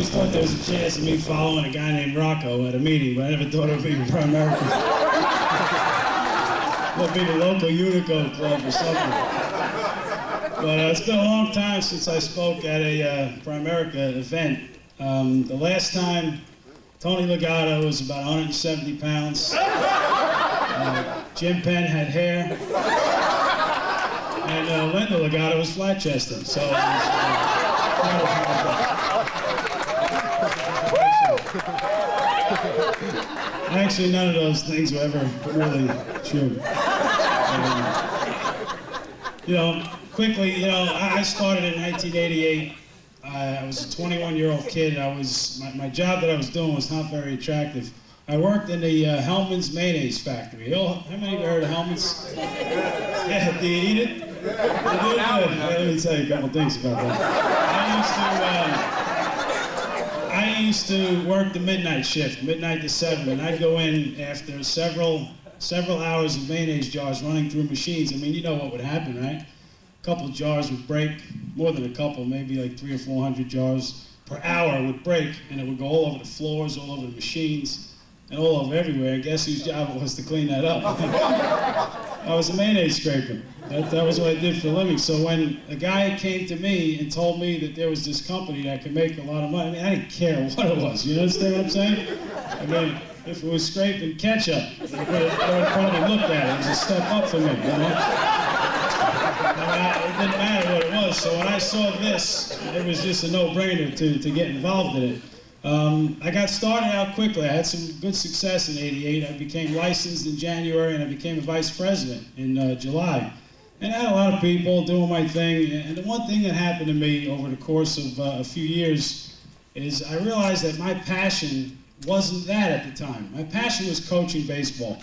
always thought there was a chance of me following a guy named Rocco at a meeting, but I never thought it would be Primerica. It would be the local Unico club or something. But it's been a long time since I spoke at a Primerica event. The last time, Tony Legato was about 170 pounds. Jim Penn had hair. And Linda Legato was flat-chested. So it was, actually, none of those things were ever really true. You know, quickly, you know, I started in 1988. I was a 21-year-old kid. My job that I was doing was not very attractive. I worked in the Hellmann's mayonnaise factory. How many of you heard of Hellmann's? Yeah, do you eat it? Let me tell you a couple things about that. I used to work the midnight shift, midnight to 7, and I'd go in after several hours of mayonnaise jars running through machines. I mean, you know what would happen, right? A couple of jars would break, more than a couple, maybe like 300 or 400 jars per hour would break, and it would go all over the floors, all over the machines, and all over everywhere. And guess whose job it was to clean that up? I was a mayonnaise scraper. That was what I did for a living. So when a guy came to me and told me that there was this company that could make a lot of money, I mean, I didn't care what it was. You understand what I'm saying? I mean, if it was scraping ketchup, I would probably look at it. It was a step up for me, you know? It didn't matter what it was. So when I saw this, it was just a no-brainer to get involved in it. I got started out quickly. I had some good success in '88. I became licensed in January, and I became a vice president in July. And I had a lot of people doing my thing. And the one thing that happened to me over the course of a few years is I realized that my passion wasn't that at the time. My passion was coaching baseball.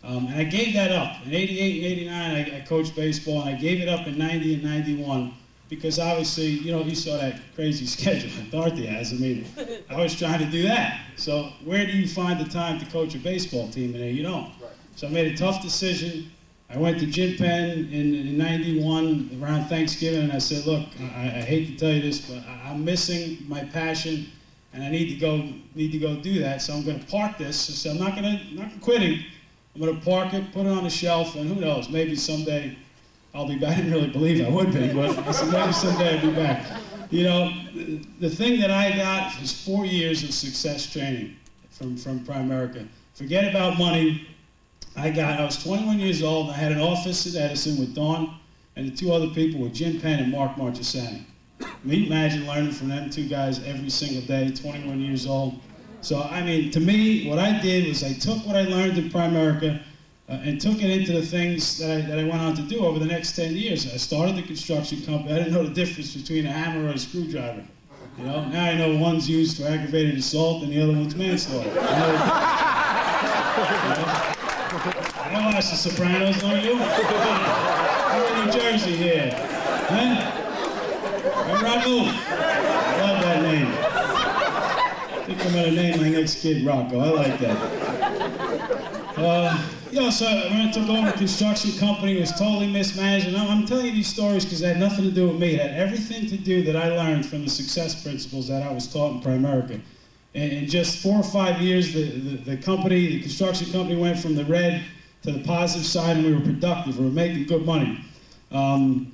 And I gave that up. In '88 and '89, I coached baseball, and I gave it up in '90 and '91. Because obviously, you know, you saw that crazy schedule that Dorothy has. I mean, I was trying to do that. So where do you find the time to coach a baseball team? And you don't. So I made a tough decision. I went to Jim Penn in '91 around Thanksgiving, and I said, look, I hate to tell you this, but I'm missing my passion, and I need to go do that. So I'm going to park this. So I'm not quitting. I'm going to park it, put it on the shelf, and who knows, maybe someday I'll be back. I didn't really believe I would be, but I said maybe someday I'll be back. You know, the thing that I got was 4 years of success training from Primerica. Forget about money. I was 21 years old, and I had an office at Edison with Dawn, and the two other people were Jim Penn and Mark Marchesani. I mean, imagine learning from them two guys every single day, 21 years old. So, I mean, to me, what I did was I took what I learned in Primerica and took it into the things that I went on to do over the next 10 years. I started the construction company. I didn't know the difference between a hammer or a screwdriver. You know, now I know one's used for aggravated assault and the other one's manslaughter. I don't watch The Sopranos, don't you? We're in New Jersey here. Huh? And Rocco. I love that name. I think I'm gonna name my next kid Rocco. I like that. You know, so when I took over the construction company, it was totally mismanaged. And I'm telling you these stories because they had nothing to do with me. It had everything to do that I learned from the success principles that I was taught in Primerica. And in just 4 or 5 years, the construction company went from the red to the positive side, and we were productive. We were making good money. I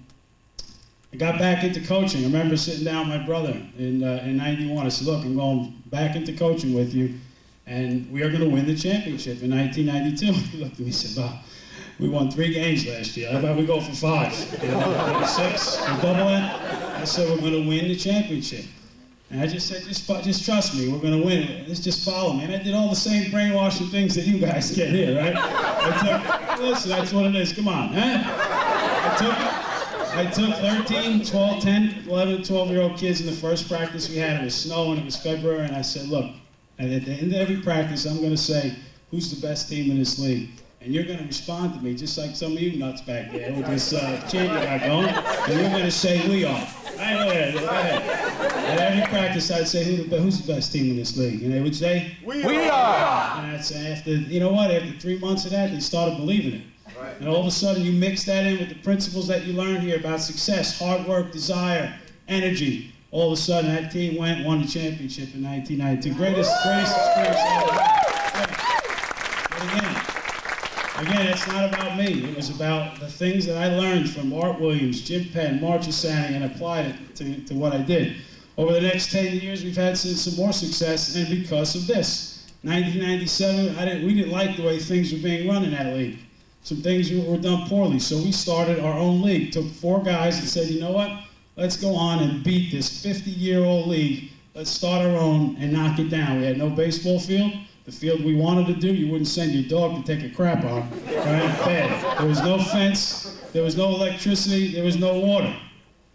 got back into coaching. I remember sitting down with my brother in '91. I said, look, I'm going back into coaching with you, and we are going to win the championship in 1992. He looked at me and said, Bob, we won 3 games last year. How about we go for 5? You know, 6, and double that? I said, we're going to win the championship. And I just said, just trust me, we're going to win it. Let's just follow me. And I did all the same brainwashing things that you guys get here, right? Listen, that's what it is. Come on, huh? I took 13, 12, 10, 11, 12-year-old kids in the first practice we had. It was snow and it was February, and I said, look, and at the end of every practice, I'm going to say, who's the best team in this league? And you're going to respond to me, just like some of you nuts back there with this chant you got going, and you're going to say, we are. Right ahead, go ahead. At every practice, I'd say, who's the best team in this league? And they would say, we are. And I'd say, after 3 months of that, they started believing it. Right. And all of a sudden, you mix that in with the principles that you learn here about success, hard work, desire, energy, all of a sudden that team won the championship in 1992. Greatest experience I ever had. But again, it's not about me. It was about the things that I learned from Art Williams, Jim Penn, March Asani, and applied it to what I did. Over the next 10 years, we've had some more success, and because of this. 1997, we didn't like the way things were being run in that league. Some things were done poorly, so we started our own league. Took 4 guys and said, you know what? Let's go on and beat this 50-year-old league. Let's start our own and knock it down. We had no baseball field. The field we wanted to do, you wouldn't send your dog to take a crap on. Right? Bad. There was no fence. There was no electricity. There was no water.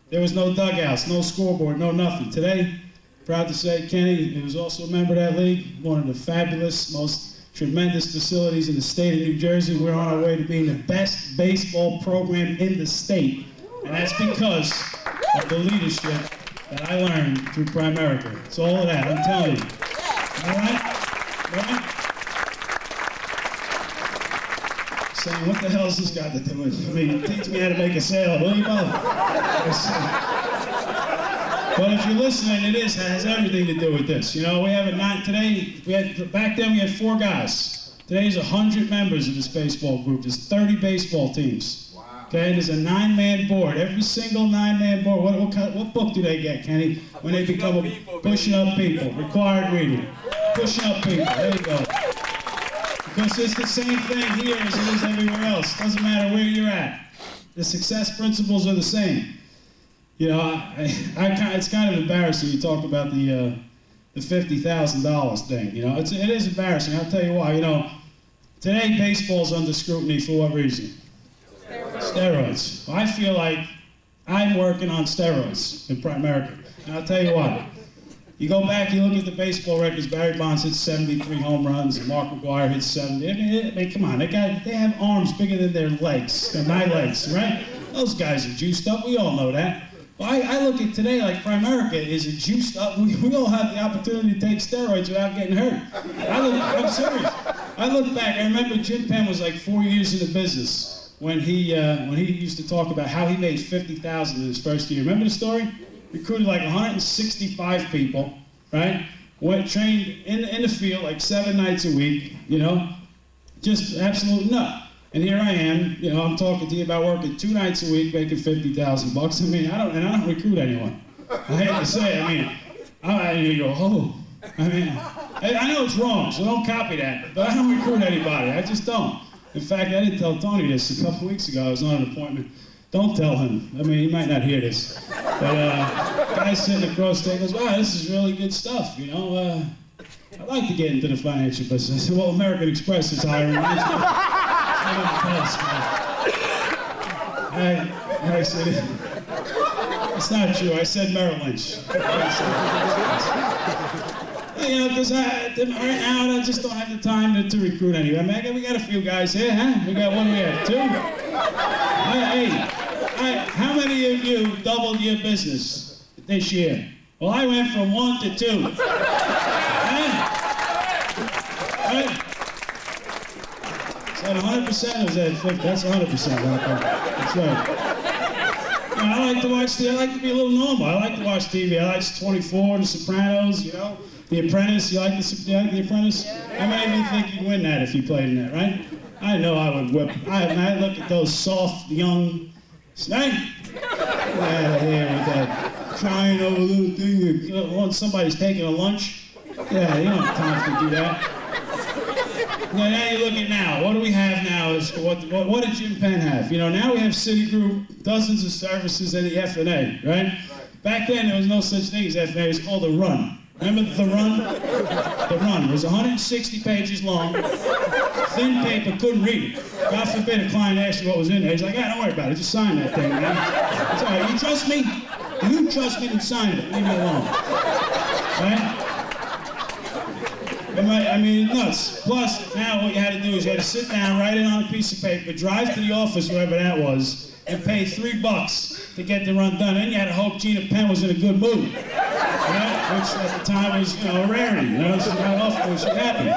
There was no dugouts, no scoreboard, no nothing. Today, proud to say, Kenny was also a member of that league. One of the fabulous, most tremendous facilities in the state of New Jersey. We're on our way to being the best baseball program in the state. And that's because of the leadership that I learned through Primerica. It's all of that, I'm telling you. All right? Right? Saying, what the hell has this got to do with me? Teach me how to make a sale, will you both? But if you're listening, it has everything to do with this. You know, we have back then we had 4 guys. Today there's 100 members of this baseball group. There's 30 baseball teams. Wow. Okay, there's a 9-man board. Every single 9-man board. What book do they get, Kenny? When they become pushing up people, required reading. Pushing up people, there you go. Because it's the same thing here as it is everywhere else. Doesn't matter where you're at. The success principles are the same. You know, it's kind of embarrassing. You talk about the $50,000 thing. You know, it is embarrassing. I'll tell you why. You know, today baseball's under scrutiny for what reason? Steroids. Well, I feel like I'm working on steroids in Primerica. And I'll tell you what. You go back, you look at the baseball records. Barry Bonds hit 73 home runs, and Mark McGwire hit 70. I mean, come on, they have arms bigger than their legs, than my legs, right? Those guys are juiced up. We all know that. Well, I look at today like Primerica is it juiced up. We all have the opportunity to take steroids without getting hurt. I'm serious. I look back. I remember Jim Penn was like 4 years in the business when he used to talk about how he made $50,000 in his first year. Remember the story? Recruited like 165 people, right? Trained in the field like 7 nights a week, you know? Just absolute nut. And here I am, you know, I'm talking to you about working 2 nights a week, making $50,000. I mean, I don't recruit anyone. I hate to say it, you go, oh. I mean, I know it's wrong, so don't copy that. But I don't recruit anybody, I just don't. In fact, I didn't tell Tony this a couple weeks ago. I was on an appointment. Don't tell him. I mean, he might not hear this. But guy sitting across the table goes, wow, this is really good stuff, you know. I'd like to get into the financial business. I said, well, American Express is hiring. I said, it's not true. I said Merrill Lynch. You know, because right now I just don't have the time to recruit anyone. I mean, we got a few guys here, huh? We got 2. How many of you doubled your business this year? Well, I went from 1 to 2. Right? Is that 100% or is that 50? That's 100%. That's right. You know, I like to watch I like to be a little normal. I like to watch TV. I like 24, The Sopranos, you know. The Apprentice, you like The Apprentice? How many of you think you'd win that if you played in that, right? I know I would whip. I look at those soft, young, snake. Get out of here with that crying over little thing. Once somebody's taking a lunch. Yeah, you don't have time to do that. Now you look at now. What do we have now? What did Jim Penn have? You know, now we have Citigroup, dozens of services in the F&A, right? Back then there was no such thing as F&A. It was called The Run. Remember The Run? The Run was 160 pages long, thin paper, couldn't read it. God forbid a client asked you what was in there. He's like, don't worry about it, just sign that thing, man. It's all right, you trust me? You trust me, then sign it, leave me alone. Right? I mean, nuts. Plus, now what you had to do is you had to sit down, write it on a piece of paper, drive to the office, wherever that was, and pay $3 to get the run done. And you had to hope Gina Penn was in a good mood. Right? Which at the time was, you know, a rarity. You know, so how often was she happy?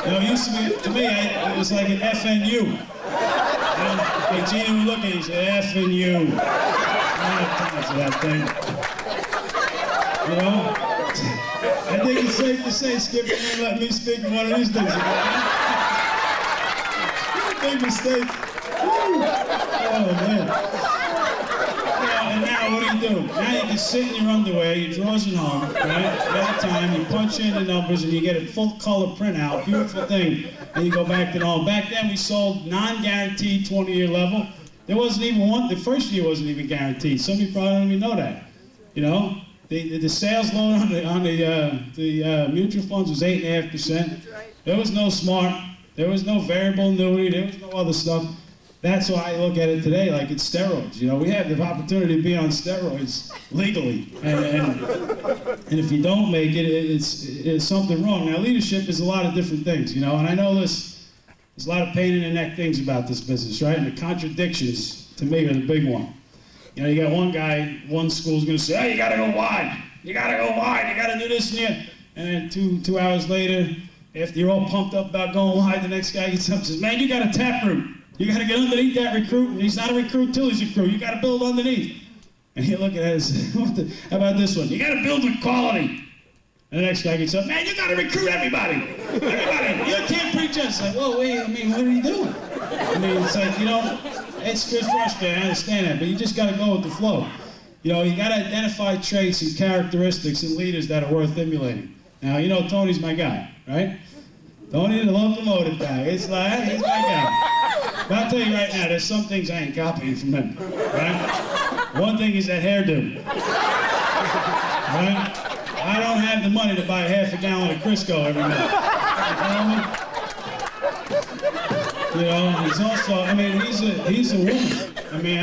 You know, it used to be, to me, it was like an FNU. You know, Gina would look at you and say, FNU. I don't have time for that thing. You know? I think it's safe to say Skip ain't let me speak in one of these things again. Big mistake. Woo. Oh, man. And now what do? Now you can sit in your underwear, your drawers at home, right? At the time, you punch in the numbers and you get a full color printout, beautiful thing, and you go back to normal. Back then we sold non-guaranteed 20-year level. There wasn't even one, the first year wasn't even guaranteed. Some of you probably don't even know that. You know? The sales loan on the mutual funds was 8.5%. There was no smart, there was no variable annuity, there was no other stuff. That's why I look at it today like it's steroids. You know, we have the opportunity to be on steroids legally, and if you don't make it, it's something wrong. Now, leadership is a lot of different things, you know, and I know there's a lot of pain in the neck things about this business, right? And the contradictions to me are the big one. You know, you got one guy, one school's going to say, "Hey, you got to go wide. You got to go wide. You got to do this and that." And then two hours later, after you're all pumped up about going wide, the next guy gets up and says, "Man, you got a taproot. You got to get underneath that recruit, and he's not a recruit till he's a recruit. You got to build underneath." And you look at it and say, how about this one? "You got to build with quality." And the next guy gets up, "Man, you got to recruit everybody. Everybody. You can't preach us." Like, whoa, wait, I mean, what are you doing? I mean, it's like, you know, it's frustrating, I understand that, but you just got to go with the flow. You know, you got to identify traits and characteristics in leaders that are worth emulating. Now, you know, Tony's my guy, right? Tony, the locomotive guy. It's like, he's my guy. But I'll tell you right now, there's some things I ain't copying from him, right? One thing is that hairdo, right? I don't have the money to buy half a gallon of Crisco every month. You know, he's also, I mean, he's a woman. I mean,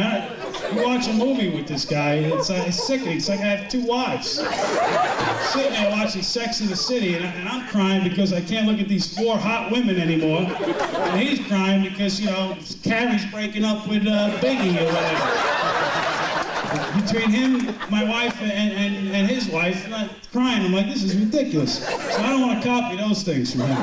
you watch a movie with this guy, it's sickening. It's like I have two wives. Sitting there watching Sex and the City, and I'm crying because I can't look at these 4 hot women anymore. And he's crying because, you know, Carrie's breaking up with Biggie or whatever. Between him, my wife, and his wife, and I'm crying. I'm like, this is ridiculous. So I don't want to copy those things from him.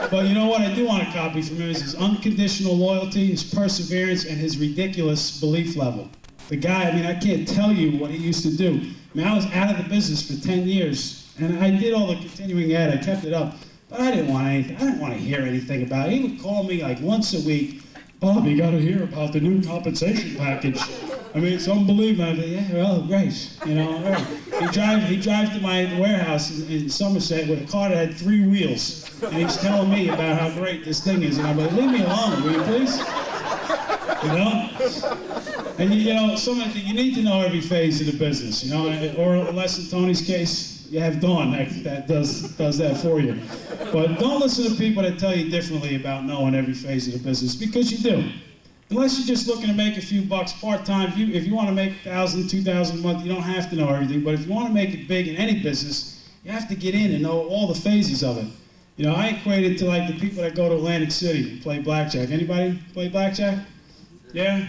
But you know what I do want to copy from him is his unconditional loyalty, his perseverance, and his ridiculous belief level. The guy, I mean, I can't tell you what he used to do. I mean, I was out of the business for 10 years, and I did all the continuing ed, I kept it up, but I didn't want anything. I didn't want to hear anything about it. He would call me like once a week, "Bob, you got to hear about the new compensation package. I mean, it's unbelievable." I mean, "Yeah, well, great, you know." All right. He drives to my warehouse in Somerset with a car that had 3 wheels, and he's telling me about how great this thing is, and I'm like, "Leave me alone, will you please?" You know? And you know, you need to know every phase of the business, you know, or unless in Tony's case, you have Dawn that does that for you. But don't listen to people that tell you differently about knowing every phase of the business, because you do. Unless you're just looking to make a few bucks part-time, if you want to make $1,000, $2,000 a month, you don't have to know everything. But if you want to make it big in any business, you have to get in and know all the phases of it. You know, I equate it to like the people that go to Atlantic City and play blackjack. Anybody play blackjack? Yeah?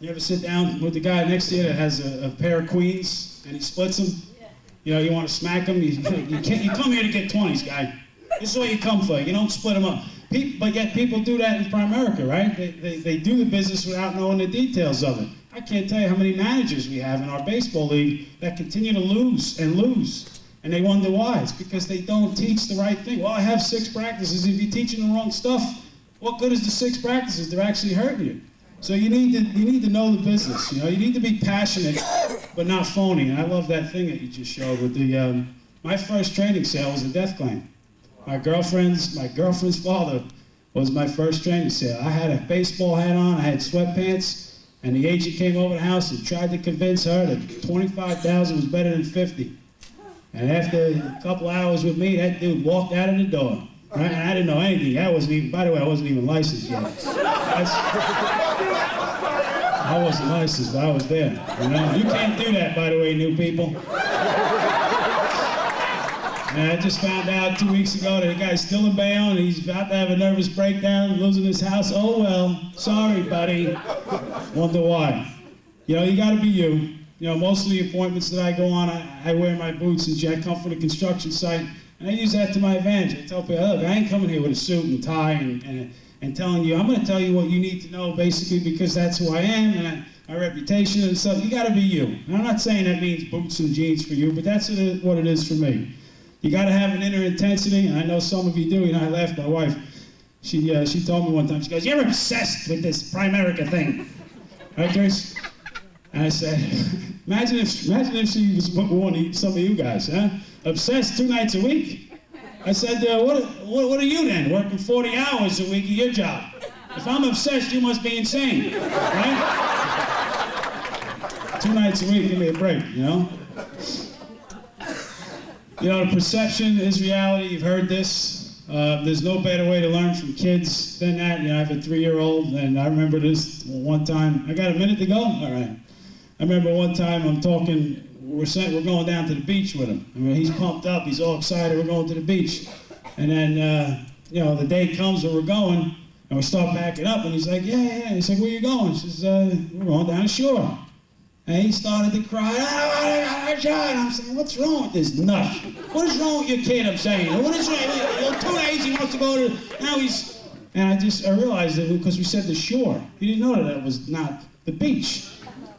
You ever sit down with the guy next to you that has a pair of queens and he splits them? Yeah. You know, you want to smack him? You come here to get 20s, guy. This is what you come for. You don't split them up. But yet people do that in Primerica, right? They do the business without knowing the details of it. I can't tell you how many managers we have in our baseball league that continue to lose and lose. And they wonder why. It's because they don't teach the right thing. Well, I have 6 practices. If you're teaching the wrong stuff, what good is the 6 practices? They're actually hurting you. So you need to know the business. You know, you need to be passionate, but not phony. And I love that thing that you just showed with the. My first training sale was a death claim. My girlfriend's father was my first training sale. I had a baseball hat on, I had sweatpants, and the agent came over the house and tried to convince her that $25,000 was better than $50,000. And after a couple hours with me, that dude walked out of the door. Right? And I didn't know anything. By the way, I wasn't even licensed yet. I wasn't licensed, but I was there. You know, you can't do that, by the way, new people. And I just found out 2 weeks ago that the guy's still in Bayonne, and he's about to have a nervous breakdown, losing his house. Oh well, sorry, buddy. Wonder why. You know, you got to be you. You know, most of the appointments that I go on, I wear my boots, and I come from the construction site, and I use that to my advantage. I tell people, look, I ain't coming here with a suit and tie and telling you, I'm going to tell you what you need to know, basically, because that's who I am, and my reputation and stuff. You got to be you. And I'm not saying that means boots and jeans for you, but that's what it is for me. You got to have an inner intensity, and I know some of you do. You know, I laughed at my wife. She told me one time, she goes, "You're obsessed with this Primerica thing." Right, Grace? And I said, imagine if she was one of some of you guys, huh? Obsessed 2 nights a week? I said, what are you then, working 40 hours a week at your job? If I'm obsessed, you must be insane, right? 2 nights a week, give me a break, you know? You know, the perception is reality. You've heard this. There's no better way to learn from kids than that. You know, I have a 3-year-old, and I remember this one time. I got a minute to go? All right. I remember one time I'm talking, we're going down to the beach with him. I mean, he's pumped up, he's all excited, we're going to the beach. And then, you know, the day comes where we're going, and we start backing up, and he's like, yeah. He's like, where you going? She says, we're going down the shore. And he started to cry, and I'm saying, what's wrong with this nut? What is wrong with your kid, I'm saying? What is wrong? 2 days he wants to go to, now he's, and I realized that because we said the shore. He didn't know that was not the beach.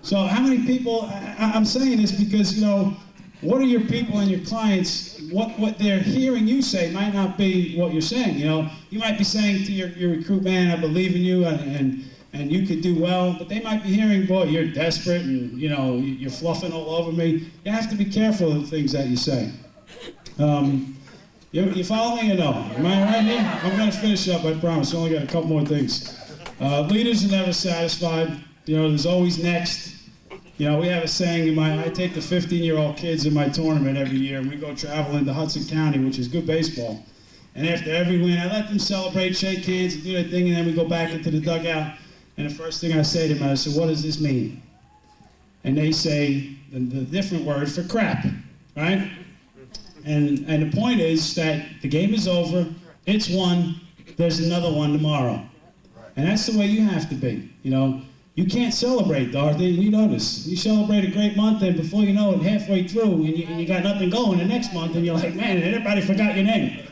So how many people, I'm saying this because, you know, what are your people and your clients, what they're hearing you say might not be what you're saying, you know. You might be saying to your recruit, man, I believe in you, and you could do well, but they might be hearing, boy, you're desperate, and, you know, you're fluffing all over me. You have to be careful of the things that you say. You follow me or no? Am I right here? I'm going to finish up, I promise. I only got a couple more things. Leaders are never satisfied. You know, there's always next. You know, we have a saying, I take the 15-year-old kids in my tournament every year, and we go traveling to Hudson County, which is good baseball. And after every win, I let them celebrate, shake hands, and do their thing, and then we go back into the dugout. And the first thing I say to them, I say, what does this mean? And they say the different word for crap, right? And the point is that the game is over, it's won, there's another one tomorrow. And that's the way you have to be, you know. You can't celebrate, Dorothy, and you know this. You celebrate a great month, and before you know it, halfway through, and you got nothing going the next month, and you're like, man, everybody forgot your name,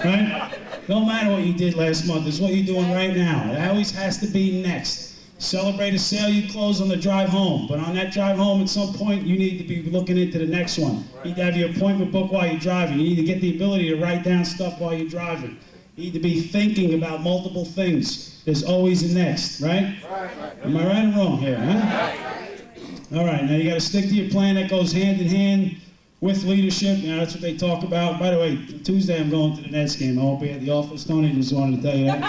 right? No matter what you did last month, it's what you're doing right now. It always has to be next. Celebrate a sale you close on the drive home, but on that drive home, at some point, you need to be looking into the next one. You need to have your appointment book while you're driving. You need to get the ability to write down stuff while you're driving. You need to be thinking about multiple things. There's always a next, right? Am I right or wrong here, huh? All right, now you got to stick to your plan that goes hand in hand with leadership. You know, that's what they talk about. By the way, Tuesday I'm going to the Nets game. I won't be at the office. Tony just wanted to tell you that.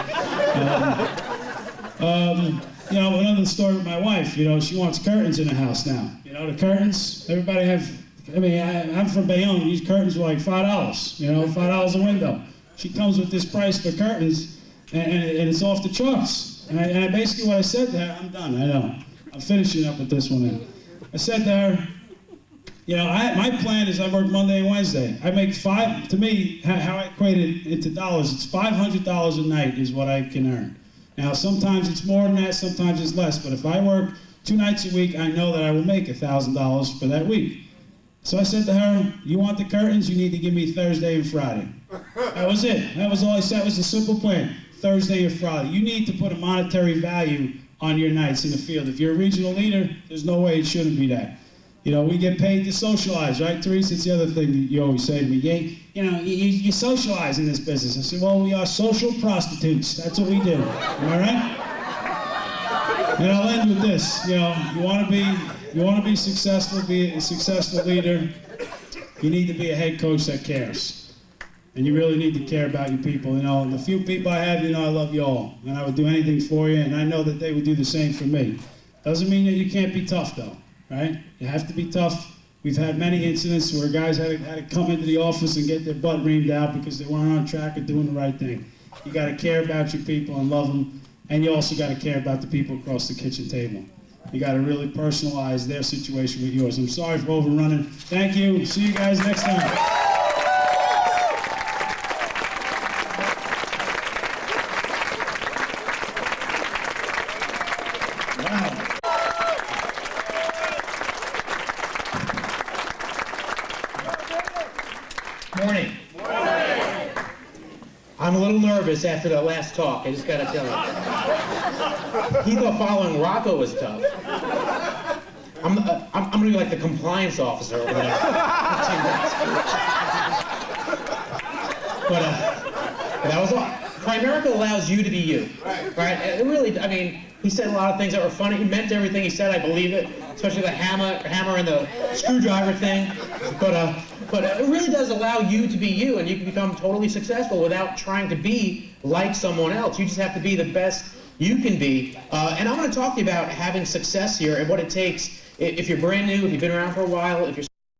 You know, another story with my wife. You know, she wants curtains in the house now. You know, the curtains, everybody have, I mean, I'm from Bayonne. These curtains were like $5, you know, $5 a window. She comes with this price for curtains, and it's off the charts. And basically what I said to her, I'm done, I know. I'm finishing up with this one then. I said to her, you know, my plan is I work Monday and Wednesday. I make to me, how I equate it into dollars, it's $500 a night is what I can earn. Now, sometimes it's more than that, sometimes it's less, but if I work 2 nights a week, I know that I will make $1,000 for that week. So I said to her, you want the curtains, you need to give me Thursday and Friday. That was it. That was all I said. It was a simple plan. Thursday and Friday. You need to put a monetary value on your nights in the field. If you're a regional leader, there's no way it shouldn't be that. You know, we get paid to socialize, right, Teresa? It's the other thing that you always say to me. You know, you socialize in this business. I said, well, we are social prostitutes. That's what we do. Am I right? And I'll end with this. You know, you want to be successful, be a successful leader. You need to be a head coach that cares. And you really need to care about your people. You know, the few people I have, you know, I love you all. And I would do anything for you, and I know that they would do the same for me. Doesn't mean that you can't be tough, though, right? You have to be tough. We've had many incidents where guys had to come into the office and get their butt reamed out because they weren't on track or doing the right thing. You got to care about your people and love them, and you also got to care about the people across the kitchen table. You got to really personalize their situation with yours. I'm sorry for overrunning. Thank you. See you guys next time. Morning. Morning. I'm a little nervous after the last talk, I just gotta tell you. He thought following Rocco was tough. I'm gonna be like the compliance officer over there. But that was all. Primerica allows you to be you, right? It really, I mean, he said a lot of things that were funny. He meant everything he said. I believe it, especially the hammer and the screwdriver thing. But it really does allow you to be you, and you can become totally successful without trying to be like someone else. You just have to be the best you can be. And I'm going to talk to you about having success here and what it takes if you're brand new, if you've been around for a while, if you're